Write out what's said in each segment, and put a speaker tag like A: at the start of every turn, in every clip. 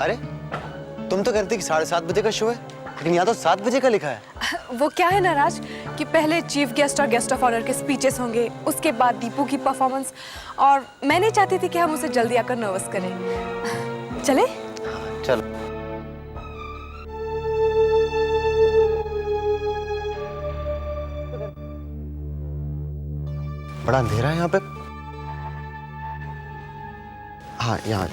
A: अरे तुम तो कहती कि 7:30 बजे का शो है, लेकिन यहाँ तो 7 बजे का लिखा है।
B: वो क्या है ना राज कि पहले चीफ गेस्ट और गेस्ट ऑफ ऑनर के स्पीचेस होंगे, उसके बाद दीपू की परफॉर्मेंस, और मैं नहीं चाहती थी कि हम उसे जल्दी आकर नर्वस करें। चले?
A: चलो। बड़ा अंधेरा है यहाँ पे। हाँ यहाँ।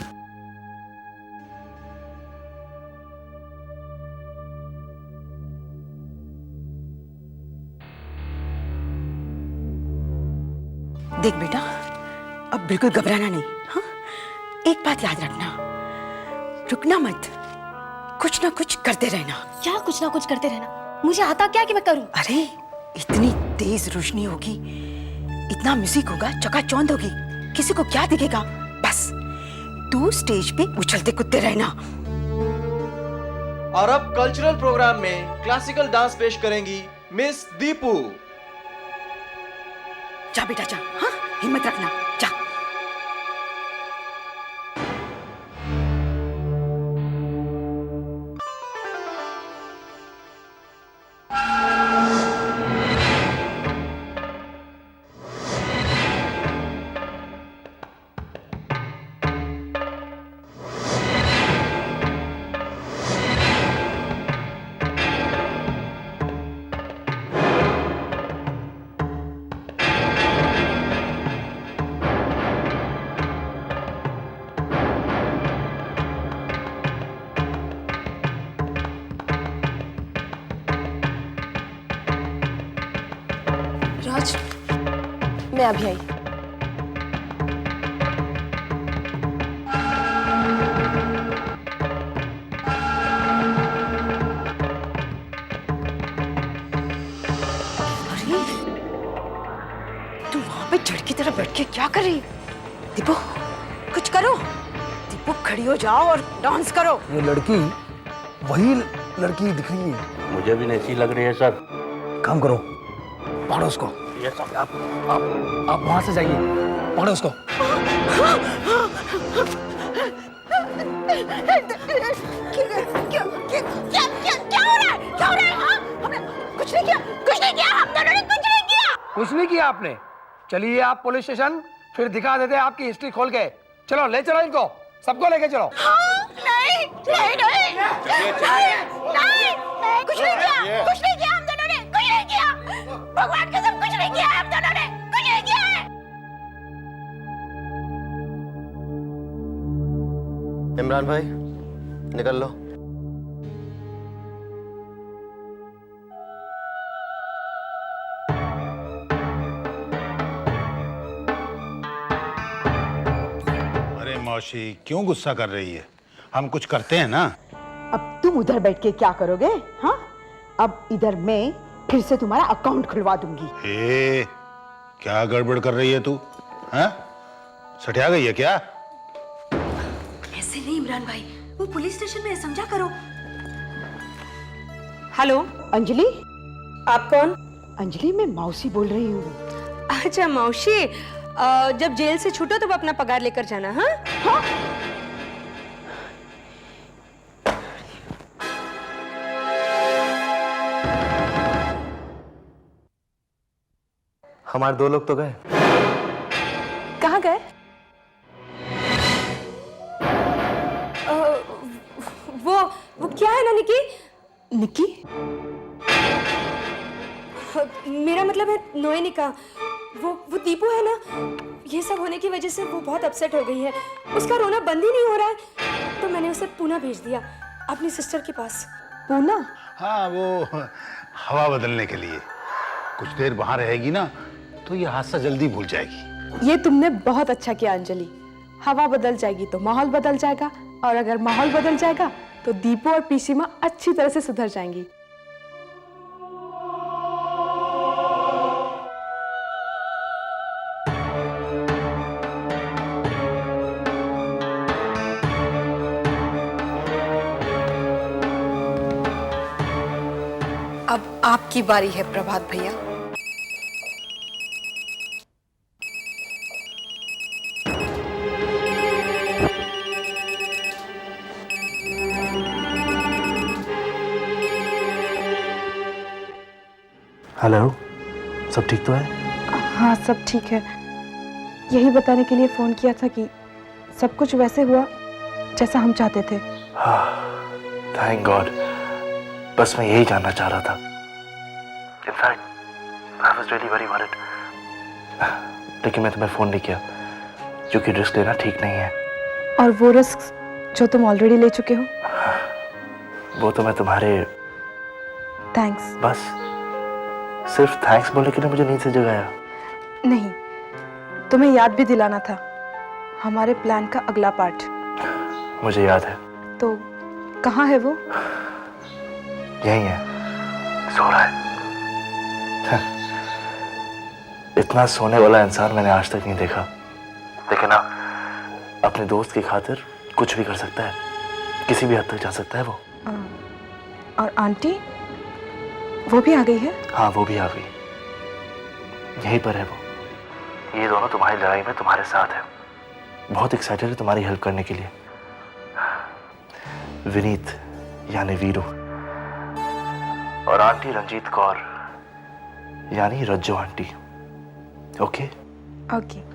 C: देख बेटा, अब बिल्कुल घबराना नहीं, हाँ? एक बात याद रखना, रुकना मत, कुछ ना कुछ करते रहना।
D: क्या कुछ ना कुछ करते रहना? मुझे आता क्या कि मैं करूं?
C: अरे इतनी तेज रोशनी होगी, इतना म्यूजिक होगा, चकाचौंध होगी, किसी को क्या दिखेगा? बस तू स्टेज पे उछलते कूदते रहना।
E: और अब कल्चरल प्रोग्राम में क्लासिकल डांस पेश करेंगी मिस दीपू।
C: जा बेटा जा, हाँ? हिम्मत रखना, जा।
B: राज, मैं अभी आई।
C: अरे तू वहां पे जड़ की तरह बैठ के क्या कर रही? दीपू कुछ करो। दीपू खड़ी हो जाओ और डांस करो।
F: ये लड़की वही लड़की दिख रही है।
G: मुझे भी ऐसी लग रही है सर।
F: काम करो, पकड़ो उसको।
G: ये सब
F: आप वहां से जाइए, पकड़ो उसको। कुछ नहीं किया आपने। चलिए आप पुलिस स्टेशन, फिर दिखा देते हैं आपकी हिस्ट्री खोल के। चलो ले चलो इनको, सबको लेके चलो।
C: नहीं नहीं नहीं नहीं, कुछ नहीं किया, कुछ नहीं किया हम दोनों ने, कुछ नहीं किया। भगवान कसम कुछ नहीं किया हम दोनों ने, कुछ नहीं किया है।
A: इमरान भाई निकल लो।
H: अरे मौसी क्यों गुस्सा कर रही है? हम कुछ करते हैं ना।
C: अब तुम उधर बैठ के क्या करोगे? हाँ, अब इधर मैं फिर से तुम्हारा अकाउंट खुलवा दूंगी।
H: ए, क्या गड़बड़ कर रही है तू? हाँ? सटिया गई है क्या?
D: ऐसे नहीं इमरान भाई, वो पुलिस स्टेशन में है, समझा करो।
I: हेलो,
C: अंजलि?
I: आप कौन?
C: अंजलि मैं मौसी बोल रही हूँ।
I: अच्छा मौसी, जब जेल से छूटो तब अपना पगार लेकर जाना। हाँ
C: हाँ?
A: हमारे 2 लोग तो गए।
B: कहाँ गए?
I: वो क्या है ना निकी?
C: निकी?
I: मेरा मतलब है नोएनी का। वो दीपू है ना, ये सब होने की वजह से वो बहुत अपसेट हो गई है। उसका रोना बंद ही नहीं हो रहा है, तो मैंने उसे पूना भेज दिया अपनी सिस्टर के पास।
C: पूना?
H: हाँ, वो हवा बदलने के लिए। कुछ देर वहां रहेगी ना तो ये हादसा जल्दी भूल जाएगी।
B: ये तुमने बहुत अच्छा किया अंजलि। हवा बदल जाएगी तो माहौल बदल जाएगा, और अगर माहौल बदल जाएगा तो दीपू और पीसीमा अच्छी तरह से सुधर जाएंगी। अब आपकी बारी है प्रभात भैया।
G: हेलो, सब ठीक तो है?
B: हाँ सब ठीक है। यही बताने के लिए फ़ोन किया था कि सब कुछ वैसे हुआ जैसा हम चाहते थे।
G: Thank God. बस मैं यही जानना चाह रहा था। In fact I was really very worried, लेकिन मैं तुम्हें फ़ोन नहीं किया क्योंकि रिस्क लेना ठीक नहीं है।
B: और वो रिस्क जो तुम ऑलरेडी ले चुके हो?
G: वो तो मैं तुम्हारे
B: थैंक्स।
G: बस सिर्फ थैंक्स बोलने के लिए मुझे नींद से जगाया?
B: नहीं, तुम्हें याद भी दिलाना था हमारे प्लान का अगला पार्ट।
G: मुझे याद है।
B: तो कहाँ है वो?
G: यही है, सो रहा है। इतना सोने वाला इंसान मैंने आज तक नहीं देखा। लेकिन ना, अपने दोस्त की खातिर कुछ भी कर सकता है, किसी भी हद तक जा सकता है वो।
B: और आंटी वो भी आ गई है?
G: हाँ, वो भी आ गई। यहीं पर है वो। ये दोनों तुम्हारी लड़ाई में तुम्हारे साथ है। बहुत एक्साइटेड है तुम्हारी हेल्प करने के लिए। विनीत यानी वीरू और आंटी रंजीत कौर यानी रज्जो आंटी। ओके?
B: ओके।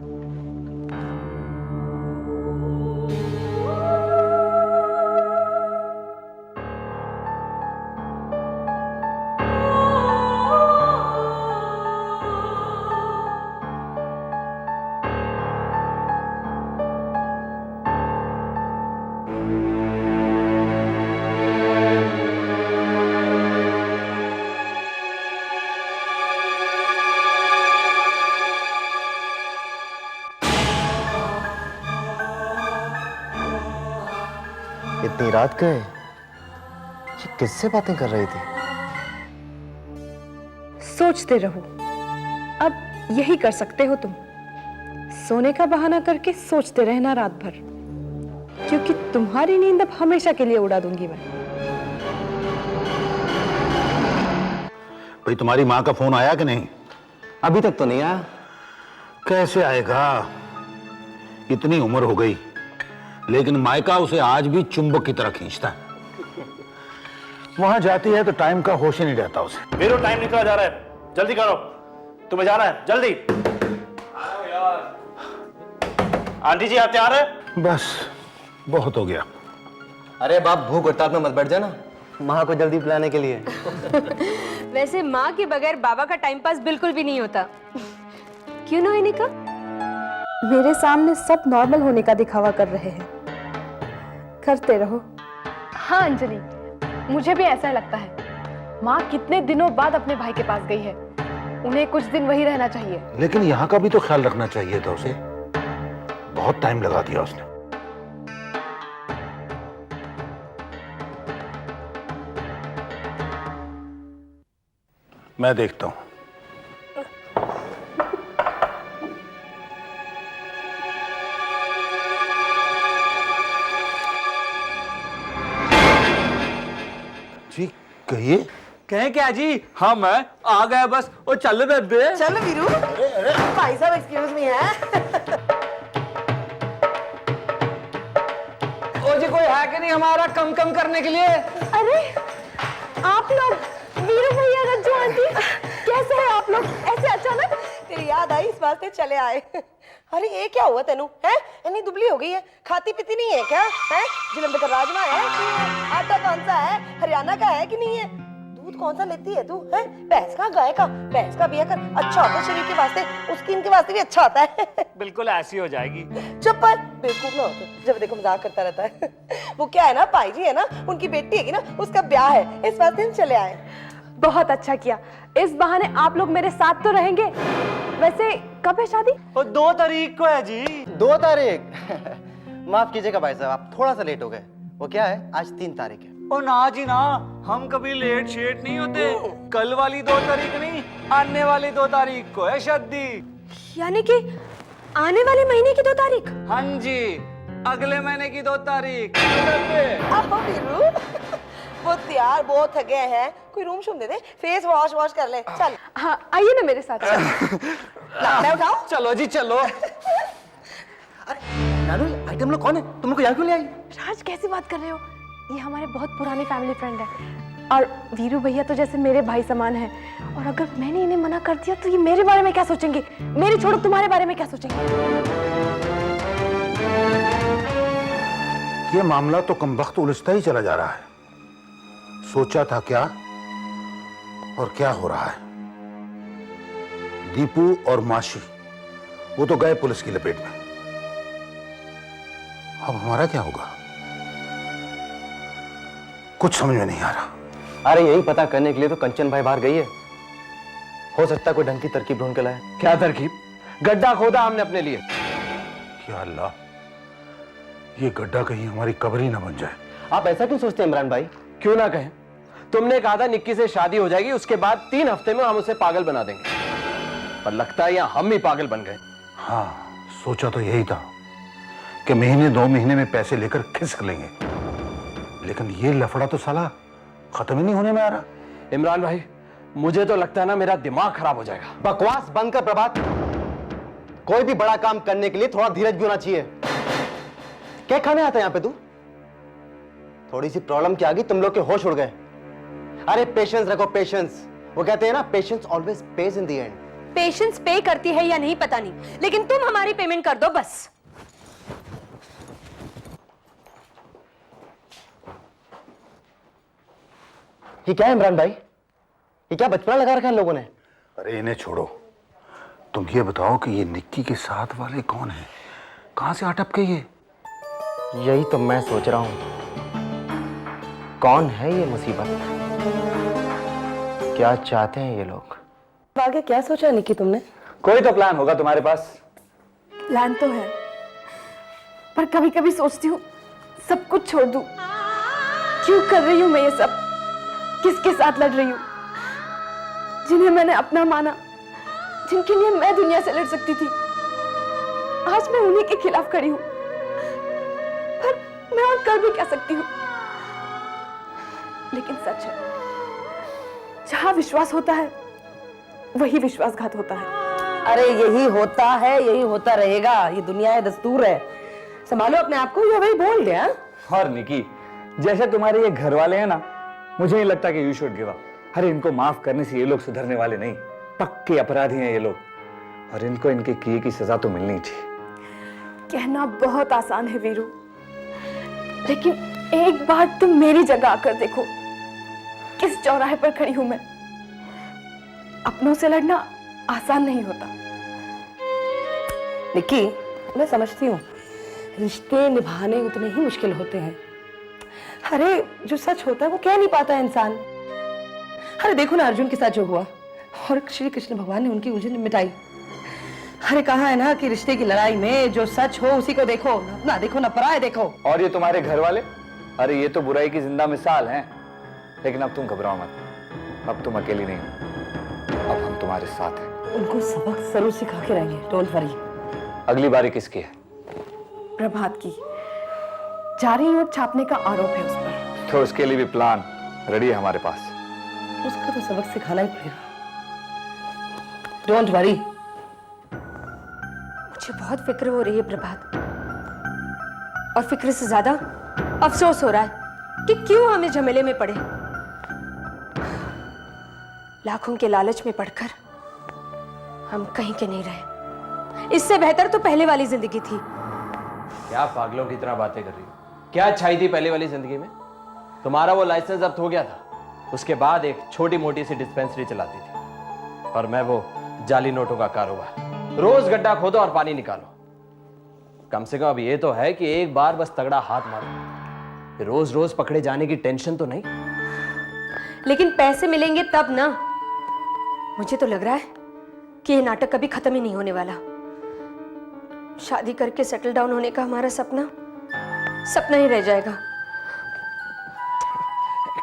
A: इतनी रात गए, ये किससे बातें कर रही थी?
B: सोचते रहो, अब यही कर सकते हो तुम। सोने का बहाना करके सोचते रहना रात भर, क्योंकि तुम्हारी नींद अब हमेशा के लिए उड़ा दूंगी मैं।
H: भाई, तुम्हारी माँ का फोन आया कि नहीं?
A: अभी तक तो नहीं आया।
H: कैसे आएगा? इतनी उम्र हो गई, लेकिन मायका उसे आज भी चुंबक की तरह खींचता है। वहां जाती है तो टाइम का होश ही नहीं रहता उसे।
G: वीरू, टाइम निकला जा रहा है, जल्दी करो, तुम्हें जाना है, जल्दी। आंटी जी, आप तैयार हैं?
H: बस बहुत हो गया।
A: अरे बाप, भूख हड़ताल में मत बैठ जाना, माँ को जल्दी बुलाने के लिए।
I: वैसे माँ के बगैर बाबा का टाइम पास बिल्कुल भी नहीं होता। क्यों नोएनिका?
B: मेरे सामने सब नॉर्मल होने का दिखावा कर रहे हैं। करते रहो। हाँ अंजलि, मुझे भी ऐसा लगता है। माँ कितने दिनों बाद अपने भाई के पास गई है, उन्हें कुछ दिन वही रहना चाहिए।
H: लेकिन यहाँ का भी तो ख्याल रखना चाहिए था उसे। बहुत टाइम लगा दिया उसने। मैं देखता हूं। जी कहिए।
E: कहें क्या जी? हाँ, मैं आ गया बस। ओ चल बेबे,
C: चल वीरू। भाई साहब एक्सक्यूज मी है।
F: ओ जी, कोई है कि नहीं हमारा कम कम करने के लिए?
B: अरे आप लोग, वीरू भैया, रज्जू आंटी, कैसे हैं आप लोग ऐसे अचानक?
C: तेरी याद आई इस वास्ते चले आए। अरे ये क्या हुआ तेनू है? इतनी दुबली हो गई है, खाती पीती नहीं है क्या? है जलंधर का राजमा है कि आटा कौन सा है, हरियाणा का है कि नहीं है? दूध कौन सा लेती है तू? है भैंस का, गाय का? भैंस का बिया कर, अच्छा होता है शरीर के वास्ते, उसकी इनके वास्ते भी अच्छा होता है।
E: बिल्कुल ऐसी हो जाएगी।
C: चुप है, बेवकूफ ना हो तो, जब देखो मजाक करता रहता है। वो क्या है ना, पाई जी है ना, उनकी बेटी है ना, उसका ब्याह है, इस वास्ते हम चले आए।
B: बहुत अच्छा किया, इस बहाने आप लोग मेरे साथ तो रहेंगे। वैसे कब है शादी?
E: और 2 तारीख को है जी।
A: 2 तारीख? माफ कीजिएगा भाई साहब, आप थोड़ा सा लेट हो गए। वो क्या है, आज 3 तारीख है।
E: ओ ना जी ना, हम कभी लेट शेट नहीं होते। कल वाली 2 तारीख नहीं, आने वाली 2 तारीख को है शादी।
I: यानी कि आने वाले महीने की 2 तारीख?
E: हाँ जी, अगले महीने की 2 तारीख।
C: आओ वीरू, वो तैयार बहुत थके हैं, कोई रूम शूम दे दे, फेस वॉश कर ले। चल
B: हाँ आइए ना मेरे साथ।
C: मैं उठाओ।
E: चलो जी चलो।
A: अरे नानू, आइटम लोग कौन है? तुमको यहाँ क्यों ले आई?
B: राज, कैसी बात कर रहे हो? ये हमारे बहुत पुराने फैमिली फ्रेंड है। और वीरू भैया तो जैसे मेरे भाई समान है, और अगर मैंने इन्हें मना कर दिया तो ये मेरे बारे में क्या सोचेंगे? मेरी छोड़ो, तुम्हारे बारे में क्या सोचेंगे?
H: ये मामला तो कमबख्त उलझता ही चला जा रहा है। सोचा था क्या और क्या हो रहा है। दीपू और माशी वो तो गए पुलिस की लपेट में। अब हमारा क्या होगा, कुछ समझ में नहीं आ रहा।
A: अरे यही पता करने के लिए तो कंचन भाई बाहर गई है। हो सकता है कोई ढंग की तरकीब ढूंढ के लाए।
F: क्या तरकीब? गड्ढा खोदा हमने अपने लिए।
H: या अल्लाह, ये गड्ढा कहीं हमारी कब्र ही ना बन जाए।
A: आप ऐसा क्यों सोचते हैं इमरान भाई?
F: क्यों ना कहें, तुमने कहा था निक्की से शादी हो जाएगी, उसके बाद 3 हफ्ते में हम उसे पागल बना देंगे, पर लगता है यहाँ हम ही पागल बन गए।
H: हाँ, सोचा तो यही था कि महीने 2 महीने में पैसे लेकर खिसक लेंगे, लेकिन ये लफड़ा तो साला खत्म ही नहीं होने में आ रहा।
F: इमरान भाई, मुझे तो लगता है ना मेरा दिमाग खराब हो जाएगा।
A: बकवास बंद कर प्रभात। कोई भी बड़ा काम करने के लिए थोड़ा धीरज भी होना चाहिए। क्या खाने आता है यहाँ पे तू? थोड़ी सी प्रॉब्लम क्या आ गई, तुम लोग के होश उड़ गए। अरे पेशेंस रखो, पेशेंस। वो कहते हैं ना, patience always page in the end.
I: Patience पे करती है या नहीं पता नहीं, लेकिन तुम हमारी पेमेंट कर दो बस।
A: ये क्या है इमरान भाई? ये क्या बचपना लगा रखा है इन लोगों ने?
H: अरे इन्हें छोड़ो, तुम ये बताओ कि ये निक्की के साथ वाले कौन है, कहां से अटक गई ये?
A: यही तो मैं सोच रहा हूं, कौन है ये मुसीबत? क्या चाहते हैं ये लोग?
C: आगे क्या सोचा निक्की तुमने?
E: कोई तो प्लान होगा तुम्हारे पास।
B: प्लान तो है, पर कभी कभी सोचती हूँ सब कुछ छोड़ दूं। क्यों कर रही हूँ मैं ये सब? किसके साथ लड़ रही हूँ? जिन्हें मैंने अपना माना, जिनके लिए मैं दुनिया से लड़ सकती थी, आज मैं उन्हीं के खिलाफ खड़ी हूँ। पर मैं और कर भी क्या सकती हूँ? लेकिन सच है, जहां विश्वास होता है वही विश्वासघात होता है।
C: अरे यही होता है, यही होता रहेगा। ये दुनिया है, दस्तूर है। संभालो अपने आप को। ये वही बोल गया।
E: और निकी, जैसे तुम्हारे ये घर वाले हैं ना, मुझे नहीं लगता कि यू शुड गिव अप। अरे इनको माफ करने से ये लोग सुधरने वाले नहीं, पक्के अपराधी हैं ये लोग, और इनको इनके किए की सजा तो मिलनी चाहिए।
B: कहना बहुत आसान है वीरू, लेकिन एक बार तुम मेरी जगह आकर देखो, किस चौराहे पर खड़ी हूं मैं। अपनों से लड़ना आसान नहीं होता।
C: निक्की, मैं समझती हूँ, रिश्ते निभाने उतने ही मुश्किल होते हैं। अरे जो सच होता है वो कह नहीं पाता इंसान। अरे देखो ना अर्जुन के साथ जो हुआ, और श्री कृष्ण भगवान ने उनकी उलझन मिटाई। अरे कहा है ना कि रिश्ते की लड़ाई में जो सच हो उसी को देखो, ना देखो ना पराये देखो।
E: और ये तुम्हारे घर वाले, अरे ये तो बुराई की जिंदा मिसाल हैं। लेकिन अब तुम घबराओ मत, अब तुम अकेली नहीं हो, अब हम तुम्हारे साथ हैं।
C: उनको सबक जरूर सिखा के रहेंगे, डोंट वरी।
E: अगली बारी किसकी है?
B: प्रभात की। जारी नोट छापने का आरोप है उस पर।
E: तो उसके लिए भी प्लान रेडी है हमारे पास।
C: उसका तो सबक सिखाना ही पड़ेगा। Don't worry.
I: मुझे बहुत फिक्र हो रही है प्रभात, और फिक्र से ज्यादा अफसोस हो रहा है कि क्यों हम इस झमेले में पड़े। लाखों के लालच में पड़कर हम कहीं के नहीं रहे। इससे बेहतर तो पहले वाली जिंदगी थी।
J: क्या पागलों की तरह बातें कर रही हो? क्या अच्छाई थी पहले वाली जिंदगी में? तुम्हारा वो लाइसेंस जब्त हो गया था, उसके बाद एक छोटी मोटी सी डिस्पेंसरी चलाती थी, और मैं वो जाली नोटों का कारोबार। रोज गड्ढा खोदो और पानी निकालो। कम से कम अब ये तो है कि एक बार बस तगड़ा हाथ मारो, रोज रोज पकड़े जाने की टेंशन तो नहीं।
I: लेकिन पैसे मिलेंगे तब ना। मुझे तो लग रहा है कि ये नाटक कभी खत्म ही नहीं होने वाला। शादी करके सेटल डाउन होने का हमारा सपना सपना ही रह जाएगा।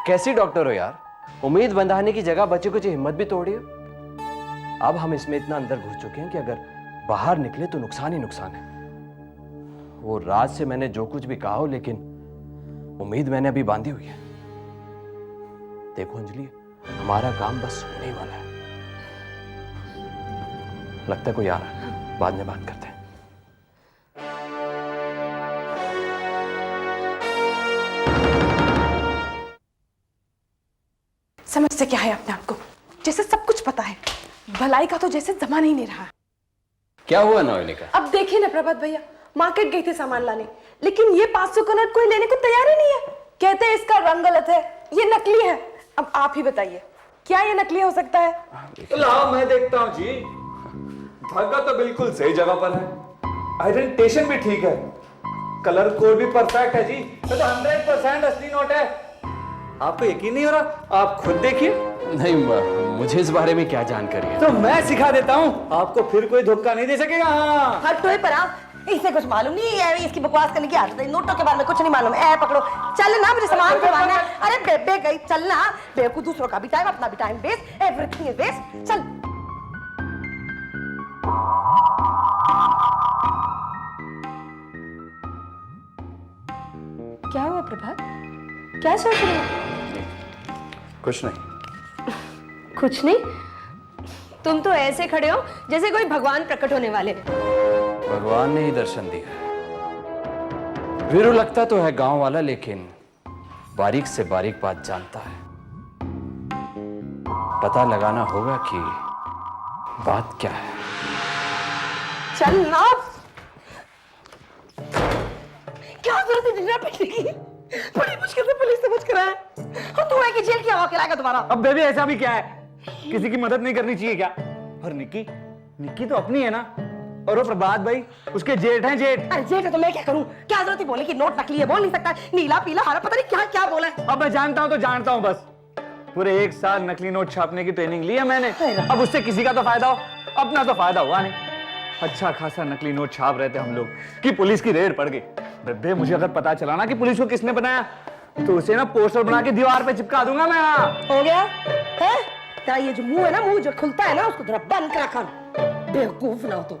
J: कैसी डॉक्टर हो यार, उम्मीद बंधाने की जगह बच्चे कुछ हिम्मत भी तोड़ी हो। अब हम इसमें इतना अंदर घुस चुके हैं कि अगर बाहर निकले तो नुकसान ही नुकसान है। वो राज से मैंने जो कुछ भी कहा हो, लेकिन उम्मीद मैंने अभी बांधी हुई है। देखो अंजलि, हमारा काम बस होने ही वाला है। लगता है कोई आ रहा है, बाद में बात करते हैं।
B: समझते क्या है अपने आप को, जैसे सब कुछ पता है। भलाई का तो जैसे जमाना ही नहीं रहा।
J: क्या हुआ नौनिका?
B: अब देखिए ना प्रभात भैया, मार्केट गए थे सामान लाने, लेकिन ये 500 का नोट कोई लेने को तैयार ही नहीं है। कहते हैं इसका रंग गलत है, ये नकली है। अब आप ही बताइए, क्या ये नकली हो सकता है?
E: लाओ मैं देखता हूँ जी। धागा तो बिल्कुल सही जगह पर है, आइडेंटिफिकेशन भी ठीक है, कलर कोड भी परफेक्ट है जी। ये तो 100% असली नोट है। आपको यकीन नहीं हो रहा? आप खुद देखिए।
J: नहीं, मुझे इस बारे में क्या जानकारी है?
E: तो मैं सिखा देता हूँ, आपको फिर कोई धोखा नहीं दे सकेगा। हाँ
C: हर टोए पर आप, इसे कुछ मालूम नहीं है, इसकी बकवास करने की आदत है। नोटों के बारे में कुछ नहीं मालूम। ए पकड़ो, चल ना, मुझे सामान करवाना है। अरे बेबे गई, चल ना। बेवकूफ, दूसरों का भी टाइम, अपना भी time waste, everything is waste. चल।
I: क्या हुआ प्रभात, क्या सोच रहे हो?
J: कुछ नहीं।
I: कुछ नहीं? तुम तो ऐसे खड़े हो जैसे कोई भगवान प्रकट होने वाले।
J: भगवान ने ही दर्शन दिया। वीरू लगता तो है गांव वाला, लेकिन बारीक से बारीक बात जानता है। पता लगाना होगा कि बात क्या है।
C: चल ना। क्या जरूरत है डिनर पिटने की? बड़ी मुश्किल से पुलिस समझ कर आया, और तू है कि जेल की हवा खिलाएगा दोबारा?
E: अब बेबी ऐसा भी क्या है, किसी की मदद नहीं करनी चाहिए क्या? और निक्की, निक्की तो अपनी है ना, और वो प्रभात भाई उसके जेठ हैं, जेठ।
C: अरे जेठ है तो मैं क्या करूं? क्या जरूरत है बोले कि नोट नकली है? बोल नहीं सकता? नीला पीला हरा, पता नहीं क्या क्या बोला है।
E: अब मैं जानता हूं तो जानता हूं बस। पूरे 1 साल नकली नोट छापने की ट्रेनिंग ली है मैंने। अब उससे किसी का तो फायदा हो, अपना तो फायदा हुआ नहीं। अच्छा खासा नकली नोट छाप रहे थे हम लोग कि पुलिस की रेड पड़ गई। बेबे मुझे अगर पता चला ना कि पुलिस को किसने बनाया, तो उसे ना पोस्टर बना के दीवार पे चिपका दूंगा मैं।
C: हो गया है? तेरा ये जो मुंह है ना, मुंह जो खुलता है ना, उसको जरा बंद कर रखा। बेवकूफ ना हो तो।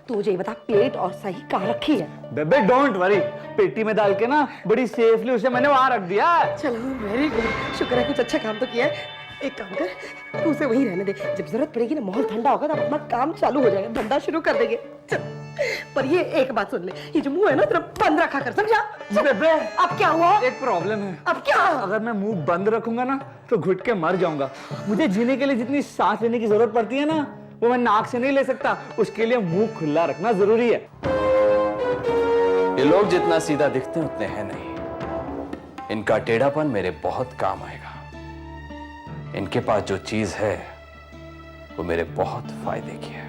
C: तू मुझे ये बता, प्लेट और सही कहाँ रखी है?
E: बेबे डोंट वरी, पेटी में डाल के ना बड़ी सेफली उसे मैंने वहां रख दिया।
C: चलो वेरी गुड, शुक्र है कुछ अच्छा काम तो किया है। एक काम कर, तू उसे वहीं रहने दे। जब जरूरत पड़ेगी ना, माहौल ठंडा होगा तो अपना काम चालू हो जाएगा, धंधा शुरू कर देंगे। चल। पर ये एक बात सुन ले, ये जो मुंह है ना तेरा बंद रखा कर, समझा?
E: बेबे
C: अब क्या हुआ?
E: एक प्रॉब्लम है।
C: अब क्या?
E: अगर मैं मुंह बंद रखूंगा ना तो घुट के मर जाऊंगा। मुझे जीने के लिए जितनी सांस लेने की जरूरत पड़ती है ना, वो मैं नाक से नहीं ले सकता। उसके लिए मुंह खुला रखना जरूरी है।
J: ये लोग जितना सीधा दिखते हैं उतने हैं नहीं। इनका टेढ़ापन मेरे बहुत काम आएगा। इनके पास जो चीज है वो मेरे बहुत फायदे की है।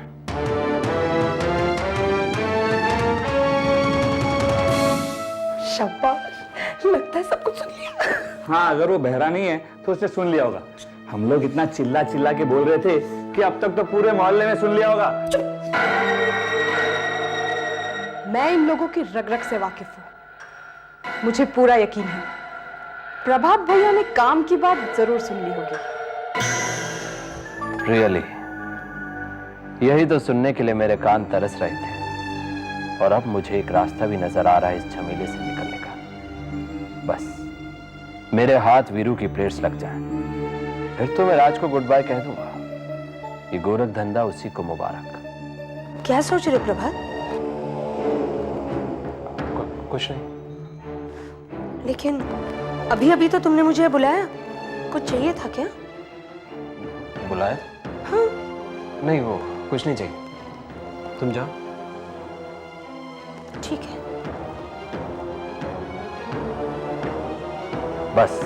C: शाबाश, लगता है सब कुछ सुन लिया।
E: हाँ, अगर वो बहरा नहीं है तो उसने सुन लिया होगा। हम लोग इतना चिल्ला चिल्ला के बोल रहे थे कि अब तक तो पूरे मोहल्ले में सुन लिया होगा।
B: मैं इन लोगों की रग रग से वाकिफ हूं। मुझे पूरा यकीन है प्रभात भैया ने काम की बात जरूर सुन ली होगी।
J: रियली यही तो सुनने के लिए मेरे कान तरस रहे थे। और अब मुझे एक रास्ता भी नजर आ रहा है इस झमेले से निकलने का। बस मेरे हाथ वीरू की प्लेट्स लग जाएं, फिर तो मैं राज को गुड बाय कह दूंगा। ये गोरख धंधा उसी को मुबारक।
I: क्या सोच रहे प्रभात?
J: कुछ नहीं।
I: लेकिन अभी अभी तो तुमने मुझे बुलाया, कुछ चाहिए था क्या?
J: बुलाया?
I: हाँ।
J: नहीं, वो कुछ नहीं चाहिए, तुम जाओ।
I: ठीक है।
J: बस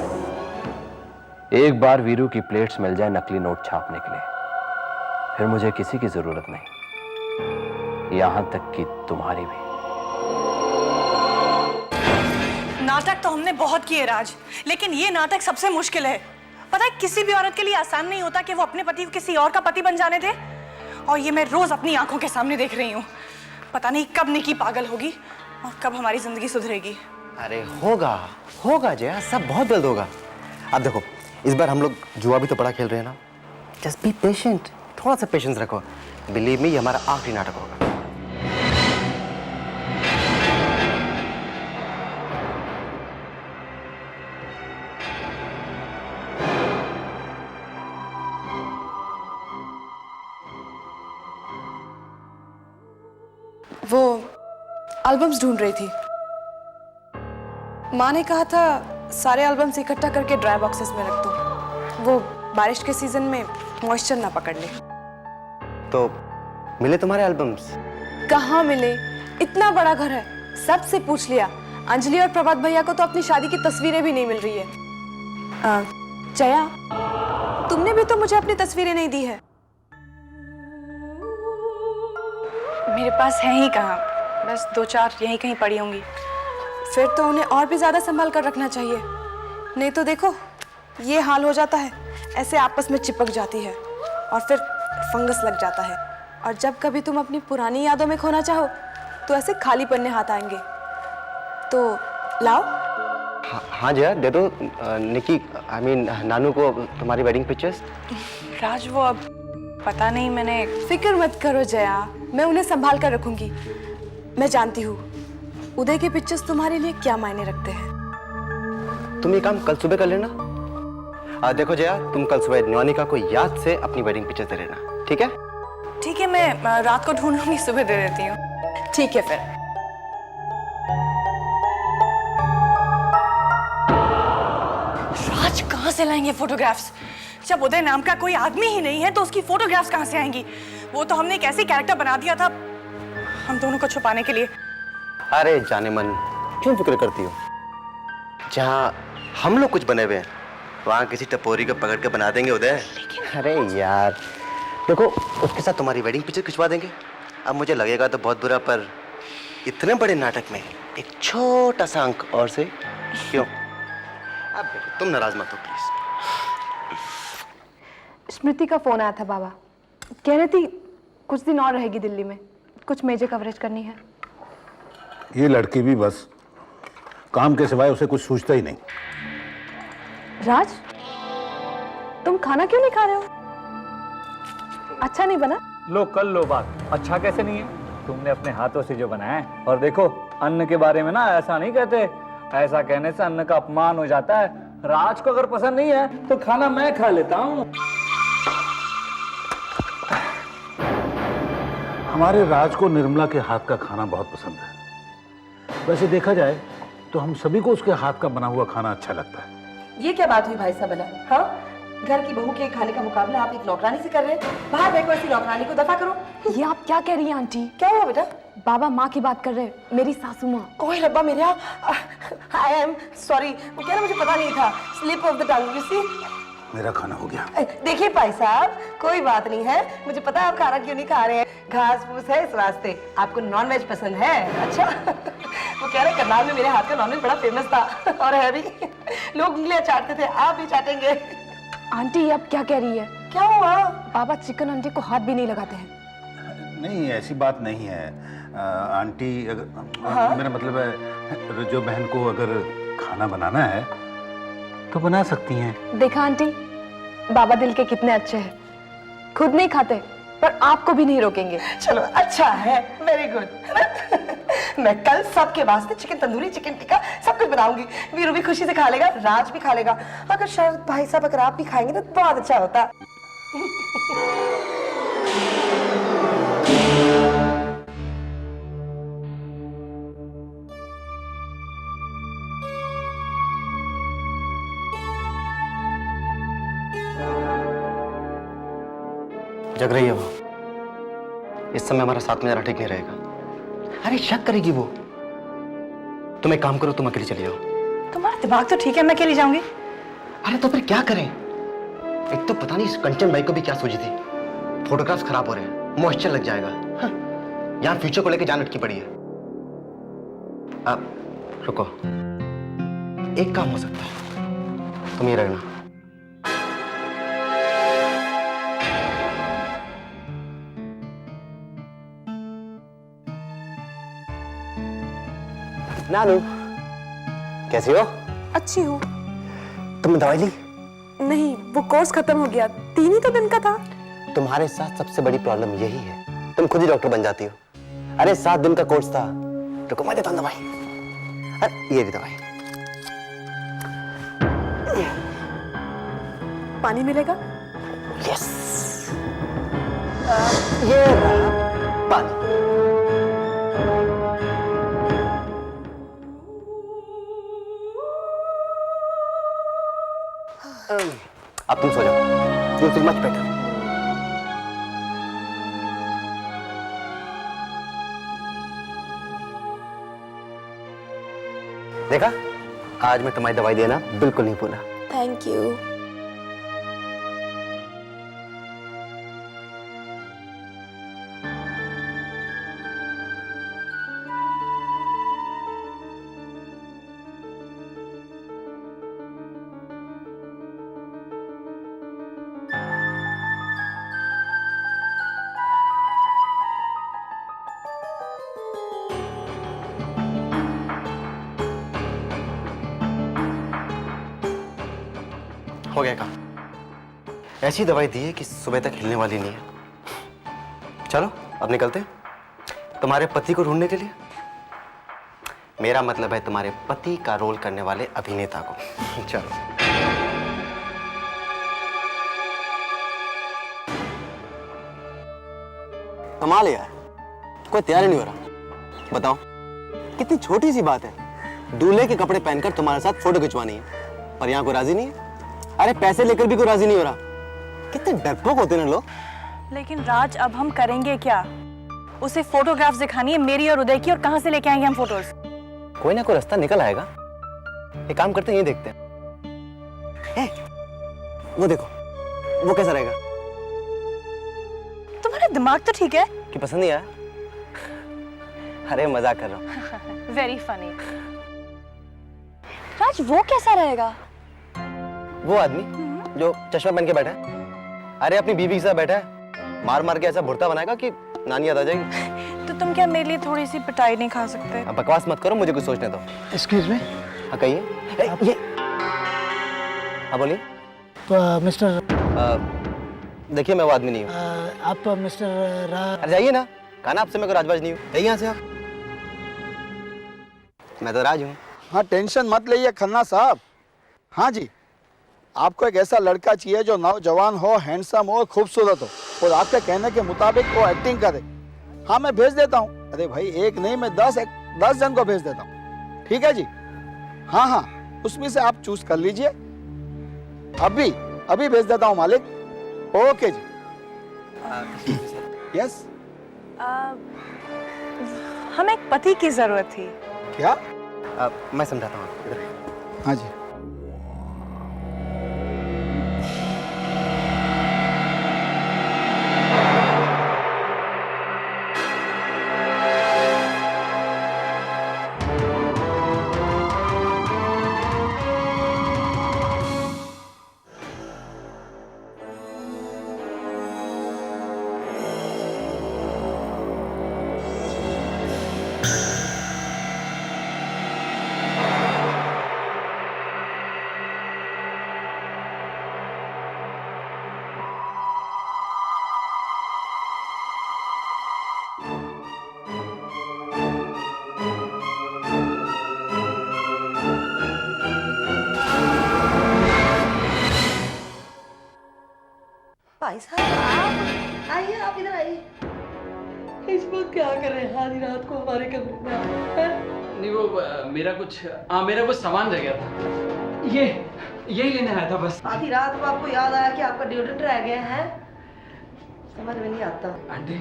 J: एक बार वीरू की प्लेट्स मिल जाए नकली नोट छापने के लिए, फिर मुझे किसी की जरूरत नहीं, यहां तक कि तुम्हारी भी।
D: नाटक तो हमने बहुत किए राज, लेकिन ये नाटक सबसे मुश्किल है। पता है, किसी भी औरत के लिए आसान नहीं होता कि वो अपने पति को किसी और का पति बन जाने दे। और ये मैं रोज अपनी आंखों के सामने देख रही हूँ। पता नहीं कब निकी पागल होगी और कब हमारी जिंदगी सुधरेगी।
A: अरे होगा होगा जया, सब बहुत जल्द होगा। अब देखो, इस बार हम लोग जुआ भी तो बड़ा खेल रहे हैं ना। जस्ट बी पेशेंट, थोड़ा सा पेशेंस रखो। बिलीव मी, ये हमारा आखिरी नाटक होगा।
B: वो एल्बम्स ढूंढ रही थी। माँ ने कहा था सारे एल्बम्स इकट्ठा करके ड्राई बॉक्सेस में रख दो। वो बारिश के सीजन में मॉइस्चर ना पकड़ ले।
A: तो मिले तुम्हारे एल्बम्स?
B: कहाँ मिले, इतना बड़ा घर है, सबसे पूछ लिया। अंजलि और प्रभात भैया को तो अपनी शादी की तस्वीरें भी नहीं मिल रही है। जया, तुमने भी तो मुझे अपनी तस्वीरें नहीं दी है।
D: मेरे पास है ही कहाँ, बस 2-4 यहीं कहीं पड़ी होंगी।
B: फिर तो उन्हें और भी ज्यादा संभाल कर रखना चाहिए, नहीं तो देखो ये हाल हो जाता है, ऐसे आपस में चिपक जाती है और फिर फंगस लग जाता है। और जब कभी तुम अपनी पुरानी यादों में खोना चाहो तो ऐसे खाली पन्ने हाथ आएंगे। तो लाओ।
A: हाँ जया, दे दो निकी, आई मीन नानू को तुम्हारी वेडिंग पिक्चर्स।
D: राज वो अब पता नहीं, मैंने
B: फिक्र मत करो जया, मैं उन्हें संभाल कर रखूंगी। मैं जानती हूँ उदय के पिक्चर्स तुम्हारे लिए क्या मायने रखते हैं।
A: तुम ये काम कल सुबह कर लेना। देखो जया, तुम कल सुबह न्योनिका को याद से अपनी वेडिंग पिक्चर्स दे लेना, ठीक है?
D: ठीक है, मैं रात को ढूंढ लूंगी, सुबह दे देती हूँ।
B: ठीक है फिर।
D: राज कहाँ से लाएंगे फोटोग्राफ्स? जब उदय नाम का कोई आदमी ही नहीं है तो उसकी फोटोग्राफ्स कहाँ से आएंगी? वो तो हमने एक ऐसी कैरेक्टर बना दिया था हम दोनों को छुपाने के लिए।
A: अरे जाने मन, क्यों फिक्र करती हो? जहाँ हम लोग कुछ बने हुए हैं वहाँ किसी टपोरी को पकड़ के बना देंगे उदय। अरे यार देखो, उसके साथ तुम्हारी वेडिंग पिक्चर खिंचवा देंगे। अब मुझे लगेगा तो बहुत बुरा, पर इतने बड़े नाटक में एक छोटा सा अंक और से क्यों? अब देखो, तुम नाराज मत हो प्लीज।
B: स्मृति का फोन आया था बाबा, कह रही थी कुछ दिन और रहेगी दिल्ली में, कुछ मेजर कवरेज करनी है।
H: ये लड़की भी बस काम के सिवाय उसे कुछ सूझता ही नहीं।
B: राज, तुम खाना क्यों नहीं खा रहे हो? अच्छा नहीं बना?
E: लो कल लो बात, अच्छा कैसे नहीं है? तुमने अपने हाथों से जो बनाया है। और देखो, अन्न के बारे में ना ऐसा नहीं कहते, ऐसा कहने से अन्न का अपमान हो जाता है। राज को अगर पसंद नहीं है तो खाना मैं खा लेता हूँ।
H: हमारे राज को निर्मला के हाथ का खाना बहुत पसंद है। वैसे देखा जाए तो हम सभी को उसके हाथ का बना हुआ खाना अच्छा लगता है।
C: ये क्या बात हुई भाई साहब? हाँ, घर की बहू के खाने का मुकाबला आप एक नौकरानी से कर रहे हैं। बाहर बैठो, ऐसी नौकरानी को दफा करो।
B: ये आप क्या कह रही हैं आंटी?
C: क्या हुआ बेटा?
B: बाबा माँ की बात कर रहे हैं, मेरी सासू माँ।
C: ओए रब्बा मेरा, आई एम सॉरी, वो कह रहा मुझे पता नहीं था, slip of the tongue, you see.
H: मेरा खाना हो गया।
C: देखिए भाई साहब, कोई बात नहीं है, मुझे पता है आप खाना क्यों नहीं खा रहे हैं, घास फूस है इस वास्ते। आपको नॉन वेज पसंद है? अच्छा। वो कह रहे करनाल में मेरे हाथ का नॉन वेज बड़ा फेमस था और है भी। लोग उंगलियां चाटते थे, आप भी चाटेंगे।
B: आंटी ये आप क्या कह रही है?
C: क्या हुआ?
B: बाबा चिकन आंटी को हाथ भी नहीं लगाते हैं।
H: नहीं, ऐसी बात नहीं है आंटी। अगर मेरा मतलब है, रजो बहन को अगर खाना बनाना है तो बना सकती हैं।
B: देखा आंटी, बाबा दिल के कितने अच्छे हैं, खुद नहीं खाते पर आपको भी नहीं रोकेंगे।
C: चलो अच्छा है, वेरी गुड। मैं कल सबके वास्ते चिकन तंदूरी, चिकन टिक्का सब कुछ बनाऊंगी। वीरू भी खुशी से खा लेगा, राज भी खा लेगा। अगर शायद भाई साहब अगर आप भी खाएंगे ना तो बहुत अच्छा होता।
A: जग रही है वो, इस समय हमारा साथ में जरा ठीक नहीं रहेगा। अरे शक करेगी वो। तुम एक काम करो, तुम अकेली चली जाओ।
D: तुम्हारा दिमाग तो ठीक है, मैं अकेली जाऊंगी?
A: अरे तो फिर क्या करें? एक तो पता नहीं इस कंचन भाई को भी क्या सूझी थी, फोटोग्राफ्स खराब हो रहे हैं, मॉइस्चर लग जाएगा। यहाँ फ्यूचर को लेकर जान अटकी पड़ी है। अब रुको, एक काम हो सकता है, तुम ये रहना। नानू कैसी हो?
B: अच्छी हूँ।
A: तुमने दवाई ली?
B: नहीं, वो कोर्स खत्म हो गया, 3 ही तो दिन का था।
A: तुम्हारे साथ सबसे बड़ी प्रॉब्लम यही है, तुम खुद ही डॉक्टर बन जाती हो। अरे 7 दिन का कोर्स था। रुको मैं देता हूँ दवाई। अरे ये भी दवाई।
B: पानी मिलेगा?
A: यस, ये रहा पानी। अब तुम सो जाओ। You feel much better. देखा, आज मैं तुम्हारी दवाई देना बिल्कुल नहीं भूला।
B: Thank you.
A: हो गया काम। ऐसी दवाई दी है कि सुबह तक हिलने वाली नहीं है। चलो अब निकलते हैं तुम्हारे पति को ढूंढने के लिए। मेरा मतलब है तुम्हारे पति का रोल करने वाले अभिनेता को। चलो। कमाल है यार, कोई तैयार ही नहीं हो रहा। बताओ कितनी छोटी सी बात है, दूल्हे के कपड़े पहनकर तुम्हारे साथ फोटो खिंचवानी है, पर यहाँ कोई राजी नहीं है। अरे पैसे लेकर भी कोई राजी नहीं हो रहा। कितने डरपोक होते हैं ना लोग।
D: लेकिन राज, अब हम करेंगे क्या? उसे फोटोग्राफ्स दिखानी है मेरी और उदय की, और कहाँ से लेके आएंगे हम फोटोज?
A: कोई ना कोई रास्ता निकल आएगा। एक काम करते हैं, ये देखते हैं। वो देखो, वो कैसा रहेगा?
D: तुम्हारा दिमाग तो ठीक है।
A: कि पसंद नहीं आया? अरे मजाक कर रहा हूँ।
D: Very funny. राज, वो कैसा रहेगा?
A: वो आदमी जो चश्मा पहन के बैठा है, अरे अपनी बीवी के साथ बैठा है, मार मार के ऐसा भुर्ता बनाएगा कि नानी याद आ जाएगी।
D: तो तुम क्या मेरे लिए थोड़ी सी पिटाई नहीं खा सकते?
A: अब बकवास मत करो, मुझे कुछ सोचने दो।
K: Excuse me.
A: हाँ कहिए। ये हाँ बोलिए।
K: मिस्टर,
A: देखिए मैं वो आदमी नहीं हूँ।
K: आप मिस्टर
A: अरे जाइए ना, कहा ना आपसे मैं कोई राजबाज नहीं हूँ। जाइए यहाँ से आप। मैं तो राज हूँ।
L: हाँ, टेंशन मत लीजिए खन्ना साहब। हाँ जी, आपको एक ऐसा लड़का चाहिए जो नौजवान हो, हैंडसम हो, खूबसूरत हो, और आपके कहने के मुताबिक वो एक्टिंग करे। हाँ, मैं भेज देता हूँ। अरे भाई, एक नहीं, मैं 10 जन को भेज देता हूँ। ठीक है जी। हाँ हाँ, उसमें से आप चूज कर लीजिए। अभी भेज देता हूँ मालिक। ओके जी। यस।
D: हमें एक पति की जरूरत थी।
L: क्या?
A: मैं समझाता हूँ आपको।
L: हाँ जी।
C: भाई साहब आप आइए, आप इधर आइए। इस वक्त क्या कर रहे हैं आधी रात को हमारे कमरे में हैं?
J: नहीं, वो मेरा कुछ सामान रह गया था, यही लेने आया था बस।
C: आधी रात को आपको याद आया कि आपका डिओड्रेंट रह गया है? समझ में नहीं आता।
J: आंटी,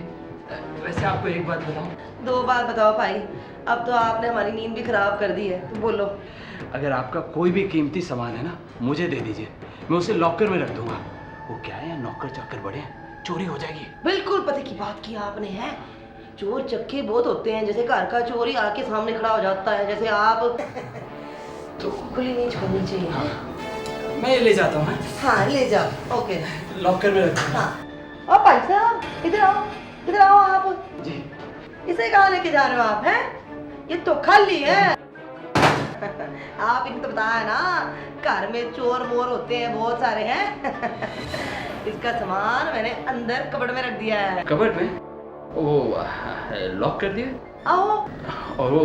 J: वैसे आपको एक बात बताऊं?
C: 2 बात बताओ भाई, अब तो आपने हमारी नींद भी खराब कर दी है। तो बोलो।
J: अगर आपका कोई भी कीमती सामान है ना, मुझे दे दीजिए, मैं उसे लॉकर में रख दूंगा। वो क्या है, नौकर चाकर बड़े हैं, चोरी हो जाएगी।
C: बिल्कुल पते की बात की आपने है। चोर चक्के बहुत होते हैं, जैसे घर का चोर ही आके सामने खड़ा हो जाता है, जैसे आप। तो खुली नहीं छोड़नी चाहिए।
J: हाँ। मैं ये ले जाता हूँ।
C: हाँ ले जाओ। ओके,
J: लॉकर में रख दूंगा।
C: हाँ। और भाई साहब इधर आओ आप
J: जी।
C: इसे कहाँ लेके जा रहे हो आप? हैं, ये तो खाली है। आप इनको तो बताया ना, घर में चोर मोर होते हैं, बहुत सारे हैं। इसका सामान मैंने अंदर कबर्ड में रख दिया है।
J: कबर्ड में? वो लॉक कर दिया?
C: आओ।
J: और वो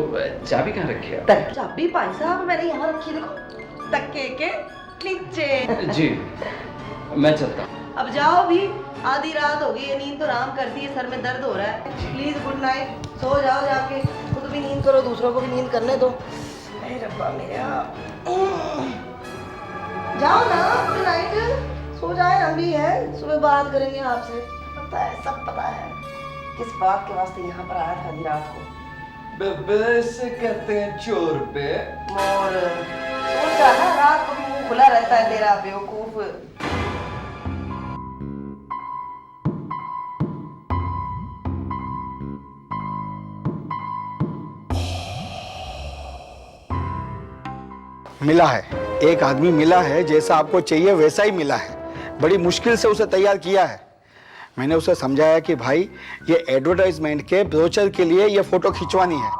J: चाबी कहाँ रखी है?
C: चाबी भाई साहब मैंने यहाँ रखी, देखो तक्के के नीचे।
J: जी, मैं चलता हूँ।
C: अब जाओ भी, आधी रात हो गई है, नींद तो आराम करती है, सर में दर्द हो रहा है। प्लीज गुड नाइट, सो जाओ जाके, खुद भी नींद करो, दूसरों को भी नींद करने दो। अरे रब्बा मेरा, जाओ ना, गुड नाइट, सो जाए हम। भी है, सुबह बात करेंगे आपसे। पता है, सब पता है किस बात के वास्ते यहाँ पर आया था आधी रात को।
J: बेबे से कहते हैं चोर पे।
C: और सोचा ना रात को भी मुंह खुला रहता है तेरा बेवकूफ।
L: मिला है, एक आदमी मिला है, जैसा आपको चाहिए वैसा ही मिला है। बड़ी मुश्किल से उसे तैयार किया है। मैंने उसे समझाया कि भाई ये एडवर्टाइजमेंट के ब्रोचर के लिए ये फोटो खिंचवानी है,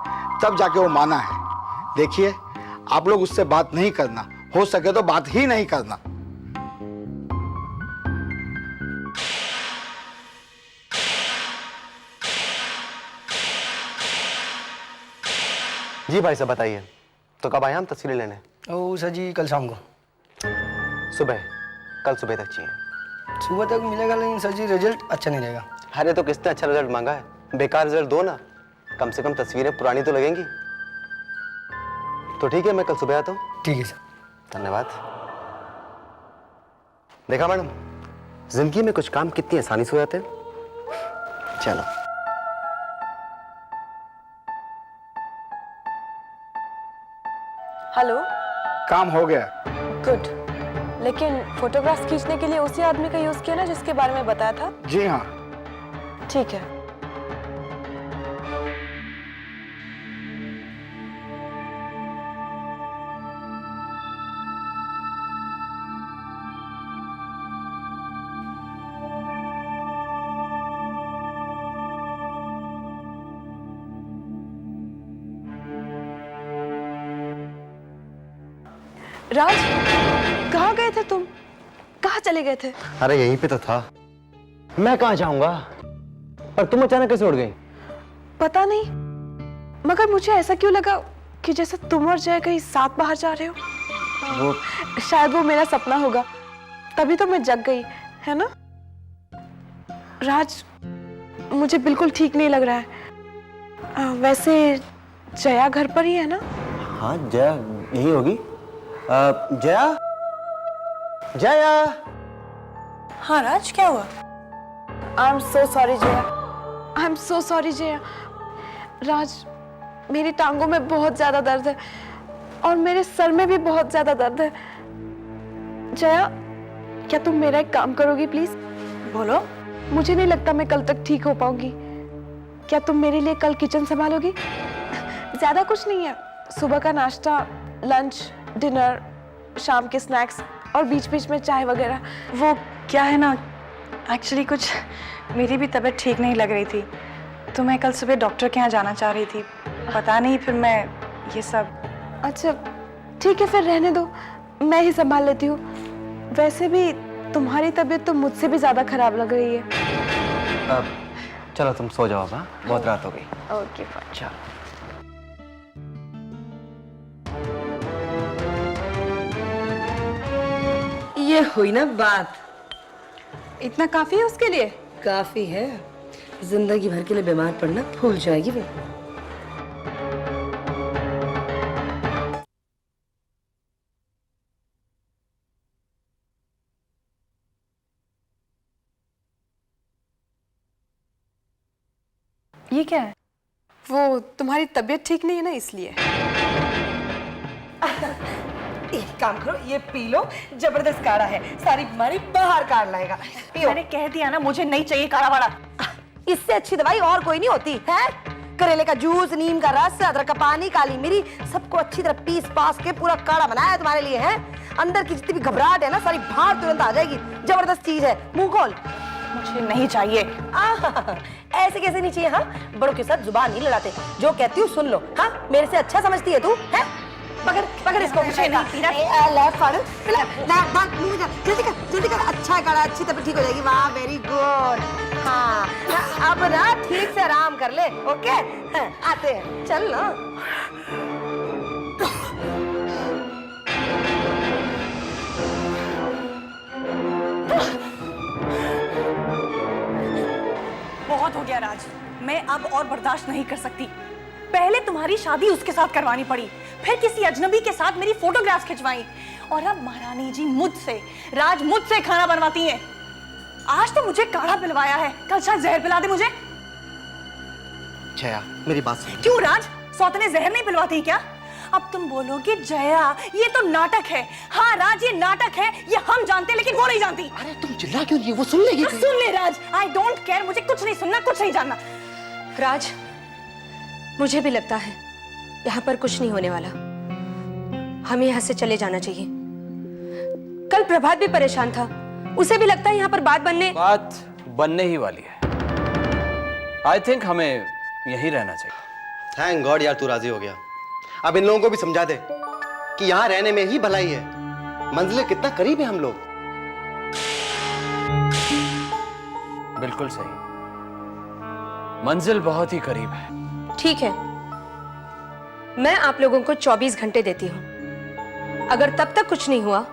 L: तब जाके वो माना है। देखिए, आप लोग उससे बात नहीं करना, हो सके तो बात ही नहीं करना।
A: जी भाई साहब बताइए, तो कब आए हम तस्वीरें लेने?
F: ओ सर जी, कल शाम को।
A: सुबह, कल सुबह तक चाहिए।
F: सुबह तक मिलेगा, लेकिन सर जी रिजल्ट अच्छा नहीं रहेगा।
A: अरे तो किसने अच्छा रिजल्ट मांगा है? बेकार रिजल्ट दो ना, कम से कम तस्वीरें पुरानी तो लगेंगी। तो ठीक है, मैं कल सुबह आता हूँ।
F: ठीक है सर।
A: धन्यवाद। देखा मैडम, जिंदगी में कुछ काम कितनी आसानी से हो जाते हैं। चलो।
B: हेलो।
L: काम हो गया।
B: गुड। लेकिन फोटोग्राफ्स खींचने के लिए उसी आदमी का यूज किया ना जिसके बारे में बताया था?
L: जी हाँ।
B: ठीक है। राज, कहाँ गए थे तुम? कहाँ चले गए थे?
A: अरे यहीं पे तो था। मैं कहाँ जाऊंगा? पर तुम अचानक कैसे उड़ गई?
B: पता नहीं, मगर मुझे ऐसा क्यों लगा कि जैसे तुम और जय कहीं साथ बाहर जा रहे हो। शायद वो मेरा सपना होगा, तभी तो मैं जग गई, है ना? राज, मुझे बिल्कुल ठीक नहीं लग रहा है। वैसे जया घर पर ही है ना?
A: हाँ, जया यही होगी। जया, जया।
D: हाँ राज, क्या हुआ?
B: I am so sorry Jaya. I am so sorry Jaya. Raj, मेरी टांगों में बहुत ज्यादा दर्द है और मेरे सर में भी बहुत ज्यादा दर्द है। जया, क्या तुम मेरा एक काम करोगी प्लीज?
D: बोलो।
B: मुझे नहीं लगता मैं कल तक ठीक हो पाऊंगी। क्या तुम मेरे लिए कल किचन संभालोगी? ज्यादा कुछ नहीं है, सुबह का नाश्ता, लंच, डिनर, शाम के स्नैक्स और बीच बीच में चाय वगैरह।
D: वो क्या है ना, एक्चुअली कुछ मेरी भी तबीयत ठीक नहीं लग रही थी, तो मैं कल सुबह डॉक्टर के यहाँ जाना चाह रही थी। पता नहीं फिर मैं ये सब।
B: अच्छा ठीक है, फिर रहने दो, मैं ही संभाल लेती हूँ। वैसे भी तुम्हारी तबीयत तो मुझसे भी ज्यादा खराब लग रही है।
A: चलो तुम सो जाओ। हाँ, बहुत रात हो गई।
B: Okay fine.
A: चलो।
C: ये हुई ना बात।
B: इतना काफी है उसके लिए?
C: काफी है, जिंदगी भर के लिए बीमार पड़ना भूल जाएगी वो।
B: ये क्या है? वो तुम्हारी तबीयत ठीक नहीं है ना, इसलिए।
C: एक काम करो, ये पी लो, जबरदस्त काढ़ा है, सारी बीमारी बाहर काट लाएगा। पियो।
D: मैंने कह दिया ना, मुझे नहीं चाहिए काढ़ा वाला।
C: इससे अच्छी दवाई और कोई नहीं होती है। करेले का जूस, नीम का रस, अदरक का पानी, काली मिरी, सबको अच्छी तरह पीस पास के पूरा काढ़ा बनाया है तुम्हारे लिए। है अंदर की जितनी भी घबराहट है ना, सारी बाहर तुरंत आ जाएगी। जबरदस्त चीज है, मुंह खोल।
D: मुझे नहीं चाहिए।
C: ऐसे कैसे नहीं चाहिए? हाँ, बड़ों के साथ जुबान नहीं लड़ाते, जो कहती हूँ सुन लो। हाँ, मेरे से अच्छा समझती है तू? है पकड़ पकड़ इसको।
D: मुझे नहीं पीना।
C: जल्दी कर। अच्छा है काढ़ा, अच्छी तबीयत ठीक हो जाएगी। वाह, वेरी गुड। हाँ, अब ना ठीक से आराम कर ले। ओके, आते हैं, चल ना।
D: बहुत हो गया राज, मैं अब और बर्दाश्त नहीं कर सकती। पहले तुम्हारी शादी उसके साथ करवानी पड़ी, फिर किसी अजनबी के साथ मेरी फोटोग्राफ्स खिंचवाई, और अब महारानी जी मुझसे, राज मुझसे खाना बनवाती हैं। आज तो मुझे काढ़ा पिलवाया है, कल शायद जहर पिला दे मुझे।
A: जया मेरी बात सुन।
D: क्यों राज, सौतने जहर नहीं पिलवाती क्या? अब तुम बोलोगे जया ये तो नाटक है। हाँ राज ये नाटक है, ये हम जानते लेकिन वो नहीं जानती।
A: अरे तुम चिल्ला क्यों नहीं, वो सुन लेगी।
D: सुन ले राज, आई डोंट केयर, मुझे कुछ नहीं सुनना, कुछ नहीं जानना।
I: राज, मुझे भी लगता है यहाँ पर कुछ नहीं होने वाला। हमें यहाँ से चले जाना चाहिए। कल प्रभात भी परेशान था, उसे भी लगता है यहाँ पर बात
J: बनने ही वाली है। आई थिंक हमें यहीं रहना चाहिए।
A: थैंक गॉड यार तू राजी हो गया। अब इन लोगों को भी समझा दे कि यहाँ रहने में ही भलाई है। मंजिल कितना करीब है हम लोग।
J: बिल्कुल सही, मंजिल बहुत ही करीब है।
I: ठीक है, मैं आप लोगों को 24 घंटे देती हूँ। अगर तब तक कुछ नहीं हुआ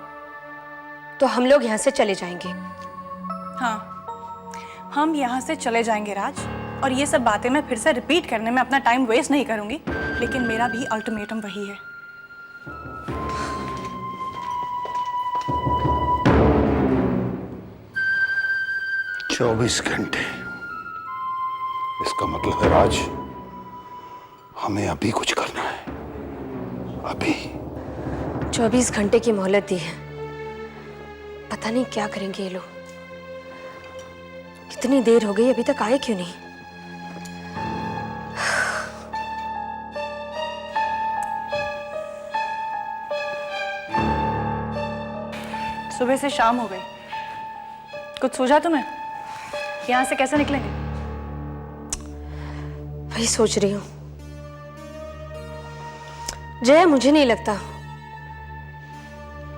I: तो हम लोग यहाँ से चले जाएंगे।
D: हाँ, हम यहाँ से चले जाएंगे राज, और ये सब बातें मैं फिर से रिपीट करने में अपना टाइम वेस्ट नहीं करूंगी, लेकिन मेरा भी अल्टीमेटम वही है।
H: चौबीस घंटे, इसका मतलब है राज हमें अभी कुछ करना है, अभी।
I: 24 घंटे की मोहलत दी है, पता नहीं क्या करेंगे ये लोग। कितनी देर हो गई, अभी तक आए क्यों नहीं?
D: सुबह से शाम हो गई, कुछ सूझा तुम्हें यहाँ से कैसे निकलेंगे?
I: वही सोच रही हूँ जया, मुझे नहीं लगता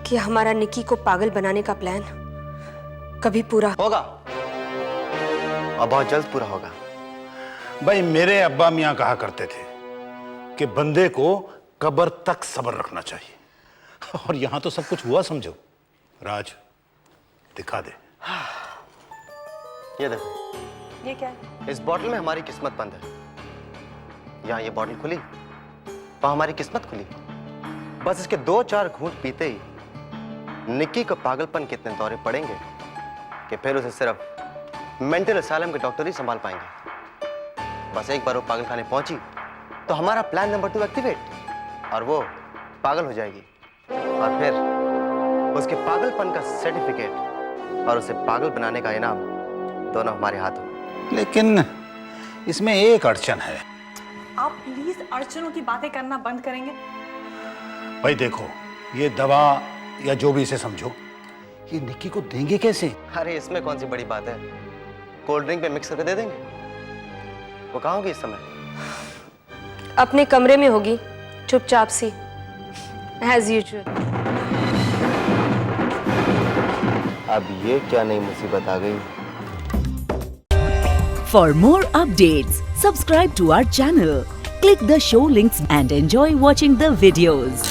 I: कि हमारा निकी को पागल बनाने का प्लान कभी पूरा
A: होगा, और बहुत जल्द पूरा होगा।
H: भाई मेरे अब्बा मियां कहा करते थे कि बंदे को कब्र तक सब्र रखना चाहिए, और यहां तो सब कुछ हुआ समझो। राज दिखा दे।
A: ये देखो,
D: ये क्या है?
A: इस बॉटल में हमारी किस्मत बंद है। यहाँ ये बॉटल खुली तो हमारी किस्मत खुली। बस इसके 2-4 घूंट पीते ही निक्की को पागलपन के इतने दौरे पड़ेंगे कि फिर उसे सिर्फ मेंटल असाइलम के डॉक्टर ही संभाल पाएंगे। बस एक बार वो पागल खाने पहुंची तो हमारा प्लान नंबर 2 एक्टिवेट, और वो पागल हो जाएगी, और फिर उसके पागलपन का सर्टिफिकेट और उसे पागल बनाने का इनाम दोनों हमारे हाथों।
H: लेकिन इसमें एक अड़चन है।
D: आप प्लीज अड़चनों की बातें करना बंद करेंगे?
H: भाई देखो, ये दवा या जो भी इसे समझो, ये निक्की को देंगे कैसे?
A: अरे इसमें कौन सी बड़ी बात है, कोल्ड ड्रिंक पे मिक्स करके दे देंगे। वो कहाँ होगी इस समय?
I: अपने कमरे में होगी, चुपचाप सी, एज यूजुअल।
A: अब ये क्या नई मुसीबत आ गई?
M: For more updates, subscribe to our channel, click the show links and enjoy watching the videos.